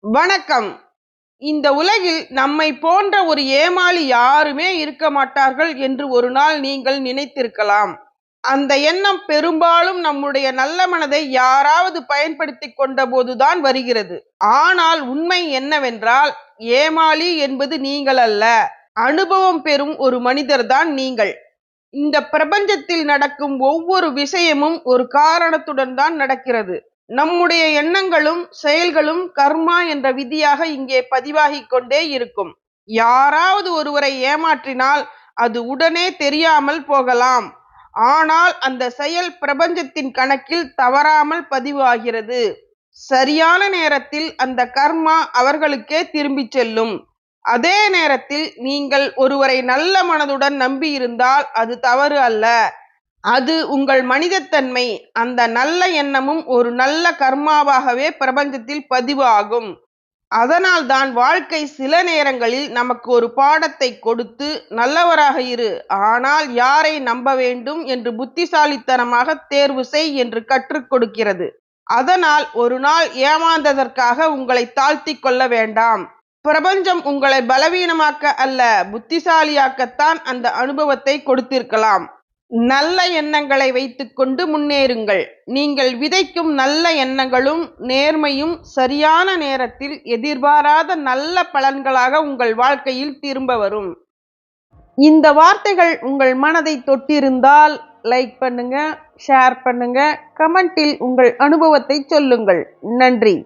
வணக்கம். இந்த உலகில் நம்மை போன்ற ஒரு ஏமாளி யாருமே இருக்க மாட்டார்கள் என்று ஒரு நாள் நீங்கள் நினைத்திருக்கலாம். அந்த எண்ணம் பெரும்பாலும் நம்முடைய நல்ல மனதை யாராவது பயன்படுத்திக் கொண்ட போதுதான் வருகிறது. ஆனால் உண்மை என்னவென்றால், ஏமாளி என்பது நீங்கள் அல்ல, அனுபவம் பெறும் ஒரு மனிதர்தான் நீங்கள். இந்த பிரபஞ்சத்தில் நடக்கும் ஒவ்வொரு விஷயமும் ஒரு காரணத்துடன் தான் நடக்கிறது. நம்முடைய எண்ணங்களும் செயல்களும் கர்மா என்ற விதியாக இங்கே பதிவாகிக் கொண்டே இருக்கும். யாராவது ஒருவரை ஏமாற்றினால் அது உடனே தெரியாமல் போகலாம். ஆனால் அந்த செயல் பிரபஞ்சத்தின் கணக்கில் தவறாமல் பதிவாகிறது. சரியான நேரத்தில் அந்த கர்மா அவர்களுக்கே திரும்பிச் செல்லும். அதே நேரத்தில் நீங்கள் ஒருவரை நல்ல மனதுடன் நம்பியிருந்தால் அது தவறு அல்ல, அது உங்கள் மனிதத்தன்மை. அந்த நல்ல எண்ணமும் ஒரு நல்ல கர்மாவாகவே பிரபஞ்சத்தில் பதிவு ஆகும். அதனால்தான் வாழ்க்கை சில நேரங்களில் நமக்கு ஒரு பாடத்தை கொடுத்து, நல்லவராக இரு, ஆனால் யாரை நம்ப வேண்டும் என்று புத்திசாலித்தனமாக தேர்வு செய் என்று கற்றுக் கொடுக்கிறது. அதனால் ஒரு நாள் ஏமாந்ததற்காக உங்களை தாழ்த்திக் கொள்ள வேண்டாம். பிரபஞ்சம் உங்களை பலவீனமாக்க அல்ல, புத்திசாலியாக்கத்தான் அந்த அனுபவத்தை கொடுத்திருக்கலாம். நல்ல எண்ணங்களை வைத்துக்கொண்டு முன்னேறுங்கள். நீங்கள் விதைக்கும் நல்ல எண்ணங்களும் நேர்மையும் சரியான நேரத்தில் எதிர்பாராத நல்ல பலன்களாக உங்கள் வாழ்க்கையில் திரும்ப வரும். இந்த வார்த்தைகள் உங்கள் மனதை தொட்டிருந்தால் லைக் பண்ணுங்க, ஷேர் பண்ணுங்க, கமெண்டில் உங்கள் அனுபவத்தை சொல்லுங்கள். நன்றி.